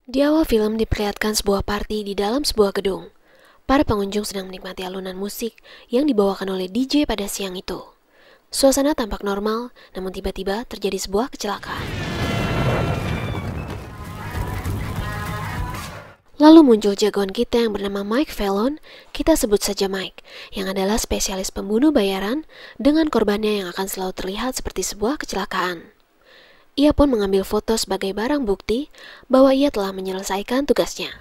Di awal film diperlihatkan sebuah party di dalam sebuah gedung. Para pengunjung sedang menikmati alunan musik yang dibawakan oleh DJ pada siang itu. Suasana tampak normal, namun tiba-tiba terjadi sebuah kecelakaan. Lalu muncul jagoan kita yang bernama Mike Fallon, kita sebut saja Mike, yang adalah spesialis pembunuh bayaran dengan korbannya yang akan selalu terlihat seperti sebuah kecelakaan. Ia pun mengambil foto sebagai barang bukti bahwa ia telah menyelesaikan tugasnya.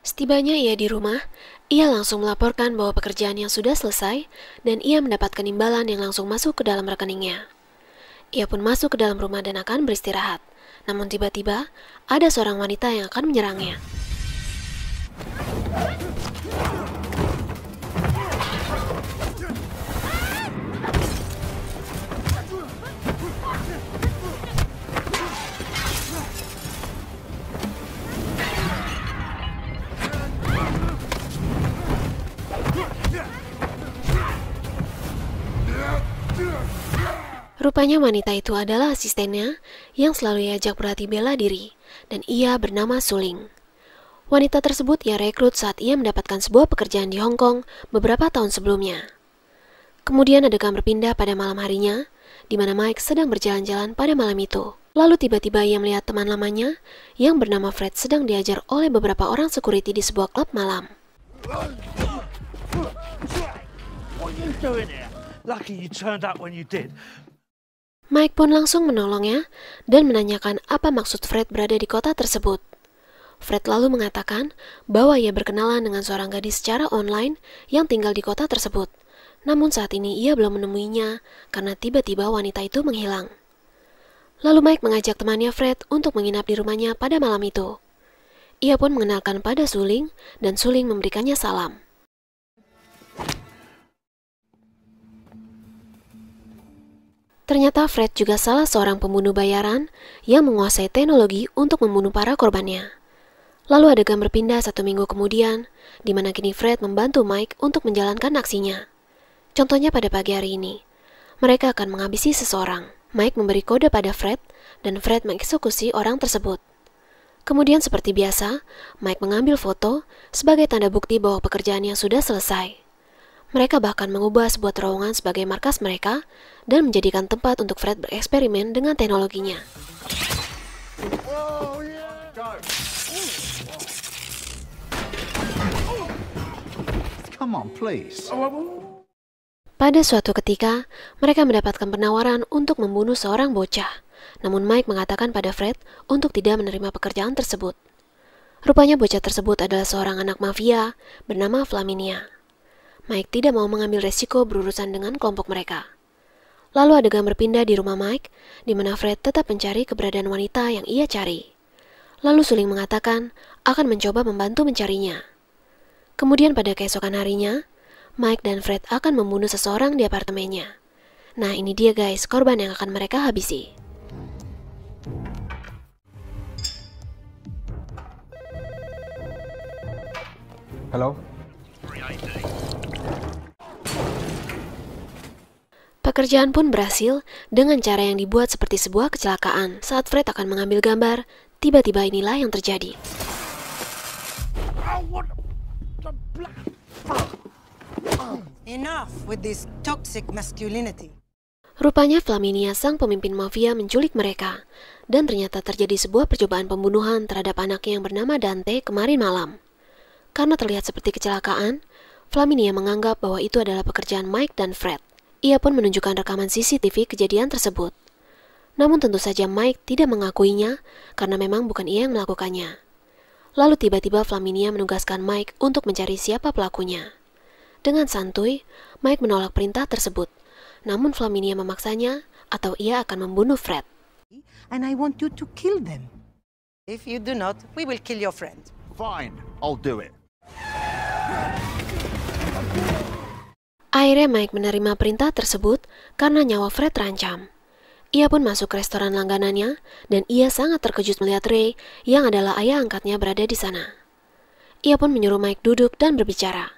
Setibanya ia di rumah, ia langsung melaporkan bahwa pekerjaan yang sudah selesai dan ia mendapatkan imbalan yang langsung masuk ke dalam rekeningnya. Ia pun masuk ke dalam rumah dan akan beristirahat. Namun tiba-tiba, ada seorang wanita yang akan menyerangnya. Rupanya wanita itu adalah asistennya yang selalu diajak berlatih bela diri, dan ia bernama Suling. Wanita tersebut ia rekrut saat ia mendapatkan sebuah pekerjaan di Hong Kong beberapa tahun sebelumnya. Kemudian adegan berpindah pada malam harinya, di mana Mike sedang berjalan-jalan pada malam itu. Lalu tiba-tiba ia melihat teman lamanya yang bernama Fred sedang diajar oleh beberapa orang security di sebuah klub malam. What are you doing here? Lucky you turned up when you did. Mike pun langsung menolongnya dan menanyakan apa maksud Fred berada di kota tersebut. Fred lalu mengatakan bahwa ia berkenalan dengan seorang gadis secara online yang tinggal di kota tersebut. Namun saat ini ia belum menemuinya karena tiba-tiba wanita itu menghilang. Lalu Mike mengajak temannya Fred untuk menginap di rumahnya pada malam itu. Ia pun mengenalkan pada Suling dan Suling memberikannya salam. Ternyata Fred juga salah seorang pembunuh bayaran yang menguasai teknologi untuk membunuh para korbannya. Lalu adegan berpindah 1 minggu kemudian, di mana kini Fred membantu Mike untuk menjalankan aksinya. Contohnya pada pagi hari ini, mereka akan menghabisi seseorang. Mike memberi kode pada Fred, dan Fred mengeksekusi orang tersebut. Kemudian seperti biasa, Mike mengambil foto sebagai tanda bukti bahwa pekerjaannya sudah selesai. Mereka bahkan mengubah sebuah terowongan sebagai markas mereka dan menjadikan tempat untuk Fred bereksperimen dengan teknologinya. Come on, please. Pada suatu ketika, mereka mendapatkan penawaran untuk membunuh seorang bocah. Namun Mike mengatakan pada Fred untuk tidak menerima pekerjaan tersebut. Rupanya bocah tersebut adalah seorang anak mafia bernama Flaminia. Mike tidak mau mengambil resiko berurusan dengan kelompok mereka. Lalu adegan berpindah di rumah Mike, di mana Fred tetap mencari keberadaan wanita yang ia cari. Lalu Suling mengatakan akan mencoba membantu mencarinya. Kemudian pada keesokan harinya, Mike dan Fred akan membunuh seseorang di apartemennya. Nah ini dia guys, korban yang akan mereka habisi. Hello? Pekerjaan pun berhasil dengan cara yang dibuat seperti sebuah kecelakaan. Saat Fred akan mengambil gambar, tiba-tiba inilah yang terjadi. Enough with this toxic masculinity. Rupanya Flaminia sang pemimpin mafia menculik mereka, dan ternyata terjadi sebuah percobaan pembunuhan terhadap anaknya yang bernama Dante kemarin malam. Karena terlihat seperti kecelakaan, Flaminia menganggap bahwa itu adalah pekerjaan Mike dan Fred. Ia pun menunjukkan rekaman CCTV kejadian tersebut. Namun tentu saja Mike tidak mengakuinya karena memang bukan ia yang melakukannya. Lalu tiba-tiba Flaminia menugaskan Mike untuk mencari siapa pelakunya. Dengan santuy, Mike menolak perintah tersebut. Namun Flaminia memaksanya atau ia akan membunuh Fred. And I want you to kill them. If you do not, we will kill your friend. Fine, I'll do it. Akhirnya Mike menerima perintah tersebut karena nyawa Fred terancam. Ia pun masuk ke restoran langganannya dan ia sangat terkejut melihat Ray yang adalah ayah angkatnya berada di sana. Ia pun menyuruh Mike duduk dan berbicara.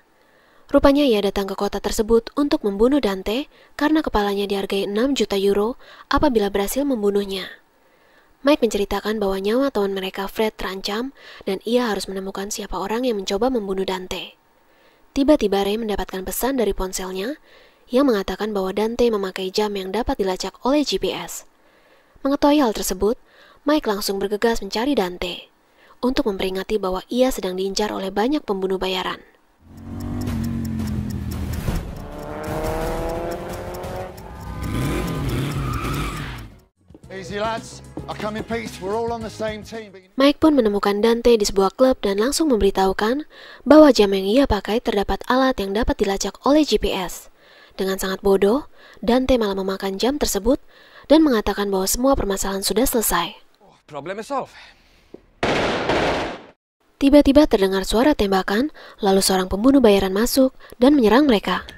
Rupanya ia datang ke kota tersebut untuk membunuh Dante karena kepalanya dihargai 6 juta euro apabila berhasil membunuhnya. Mike menceritakan bahwa nyawa teman mereka Fred terancam dan ia harus menemukan siapa orang yang mencoba membunuh Dante. Tiba-tiba Ray mendapatkan pesan dari ponselnya yang mengatakan bahwa Dante memakai jam yang dapat dilacak oleh GPS. Mengetahui hal tersebut, Mike langsung bergegas mencari Dante untuk memperingati bahwa ia sedang diincar oleh banyak pembunuh bayaran. Easy, lads. I come in peace. We're all on the same team. Mike pun menemukan Dante di sebuah klub dan langsung memberitahukan bahwa jam yang ia pakai terdapat alat yang dapat dilacak oleh GPS. Dengan sangat bodoh, Dante malah memakan jam tersebut dan mengatakan bahwa semua permasalahan sudah selesai. Problem is solved. Tiba-tiba terdengar suara tembakan, lalu seorang pembunuh bayaran masuk dan menyerang mereka.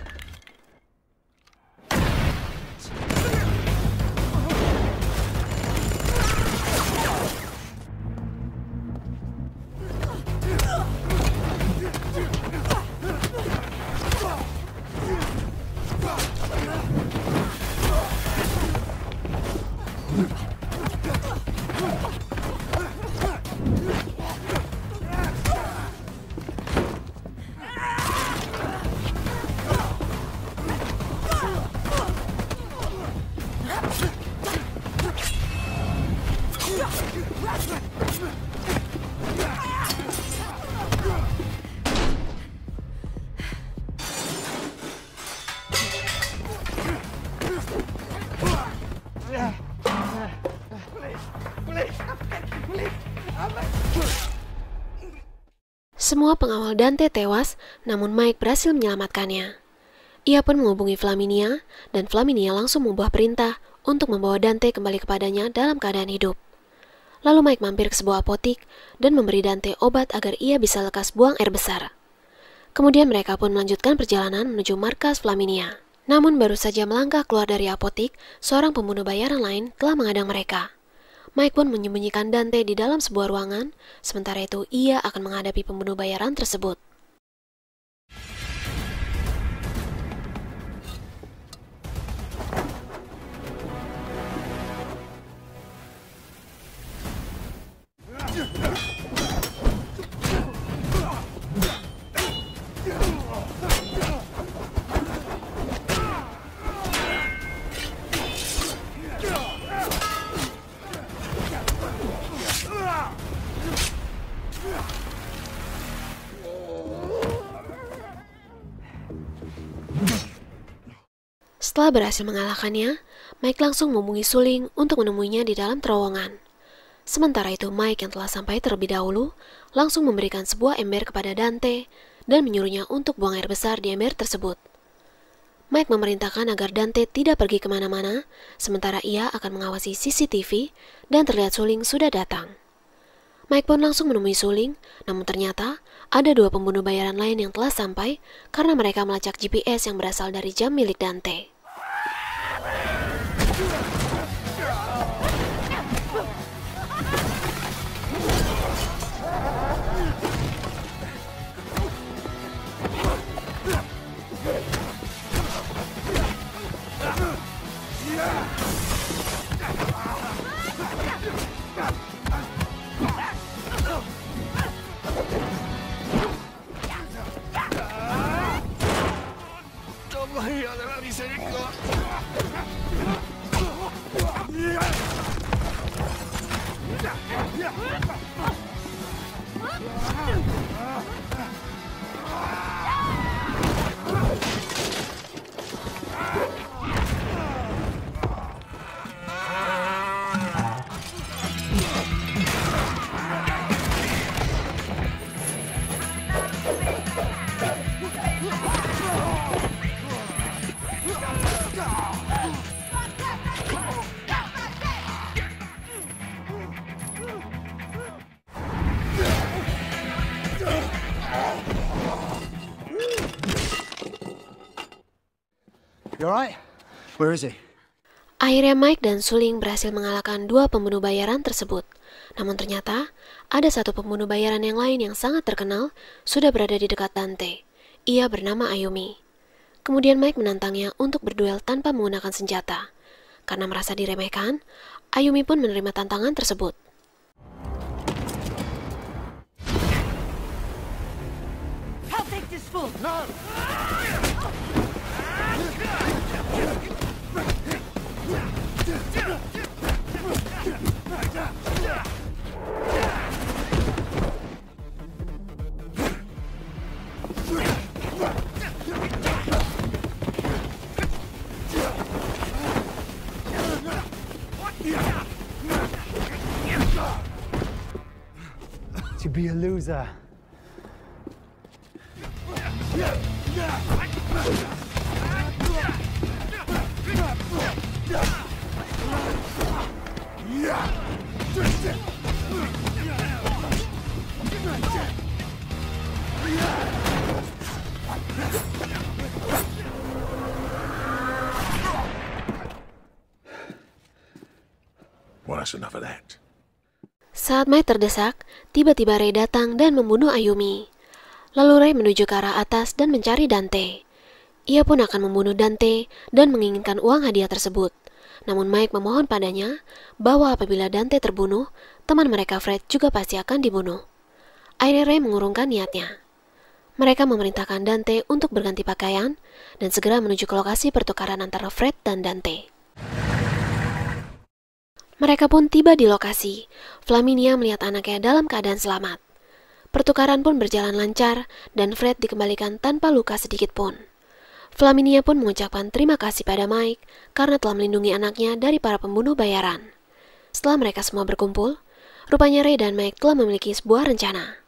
Semua pengawal Dante tewas, namun Mike berhasil menyelamatkannya. Ia pun menghubungi Flaminia, dan Flaminia langsung membuat perintah untuk membawa Dante kembali kepadanya dalam keadaan hidup. Lalu Mike mampir ke sebuah apotik dan memberi Dante obat agar ia bisa lekas buang air besar. Kemudian mereka pun melanjutkan perjalanan menuju markas Flaminia. Namun baru saja melangkah keluar dari apotik, seorang pembunuh bayaran lain telah menghadang mereka. Mike pun menyembunyikan Dante di dalam sebuah ruangan, sementara itu ia akan menghadapi pembunuh bayaran tersebut. Setelah berhasil mengalahkannya, Mike langsung menghubungi Suling untuk menemuinya di dalam terowongan. Sementara itu Mike yang telah sampai terlebih dahulu, langsung memberikan sebuah ember kepada Dante dan menyuruhnya untuk buang air besar di ember tersebut. Mike memerintahkan agar Dante tidak pergi kemana-mana, sementara ia akan mengawasi CCTV dan terlihat Suling sudah datang. Mike pun langsung menemui Suling, namun ternyata ada dua pembunuh bayaran lain yang telah sampai karena mereka melacak GPS yang berasal dari jam milik Dante. You alright? Where is he? Akhirnya Mike dan Suling berhasil mengalahkan dua pembunuh bayaran tersebut. Namun ternyata, ada satu pembunuh bayaran yang lain yang sangat terkenal sudah berada di dekat Dante. Ia bernama Ayumi. Kemudian Mike menantangnya untuk berduel tanpa menggunakan senjata. Karena merasa diremehkan, Ayumi pun menerima tantangan tersebut. I'll take this fool. No! To be a loser. Well, that's enough of that. Saat Mike terdesak, tiba-tiba Ray datang dan membunuh Ayumi. Lalu Ray menuju ke arah atas dan mencari Dante. Ia pun akan membunuh Dante dan menginginkan uang hadiah tersebut. Namun Mike memohon padanya bahwa apabila Dante terbunuh, teman mereka Fred juga pasti akan dibunuh. Akhirnya Ray mengurungkan niatnya. Mereka memerintahkan Dante untuk berganti pakaian dan segera menuju ke lokasi pertukaran antara Fred dan Dante. Mereka pun tiba di lokasi. Flaminia melihat anaknya dalam keadaan selamat. Pertukaran pun berjalan lancar dan Fred dikembalikan tanpa luka sedikit pun. Flaminia pun mengucapkan terima kasih pada Mike karena telah melindungi anaknya dari para pembunuh bayaran. Setelah mereka semua berkumpul, rupanya Ray dan Mike telah memiliki sebuah rencana.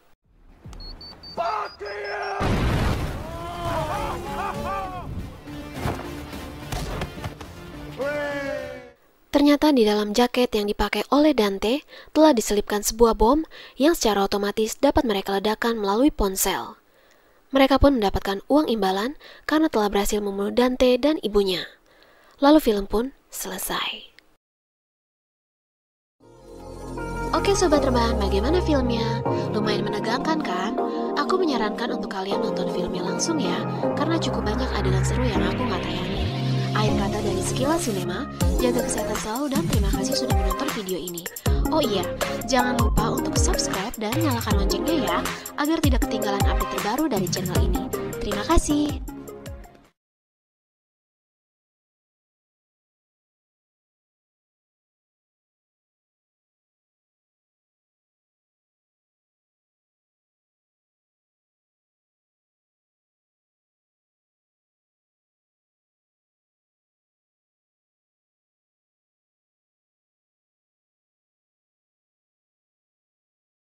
Ternyata di dalam jaket yang dipakai oleh Dante telah diselipkan sebuah bom yang secara otomatis dapat mereka ledakan melalui ponsel. Mereka pun mendapatkan uang imbalan karena telah berhasil membunuh Dante dan ibunya. Lalu film pun selesai. Oke sobat rebahan, bagaimana filmnya? Lumayan menegangkan kan? Aku menyarankan untuk kalian nonton filmnya langsung ya, karena cukup banyak adegan seru yang aku nggak tayangin. Akhir kata dari Sekilas Cinema, jaga kesehatan selalu dan terima kasih sudah menonton video ini. Oh iya, jangan lupa untuk subscribe dan nyalakan loncengnya ya, agar tidak ketinggalan update terbaru dari channel ini. Terima kasih.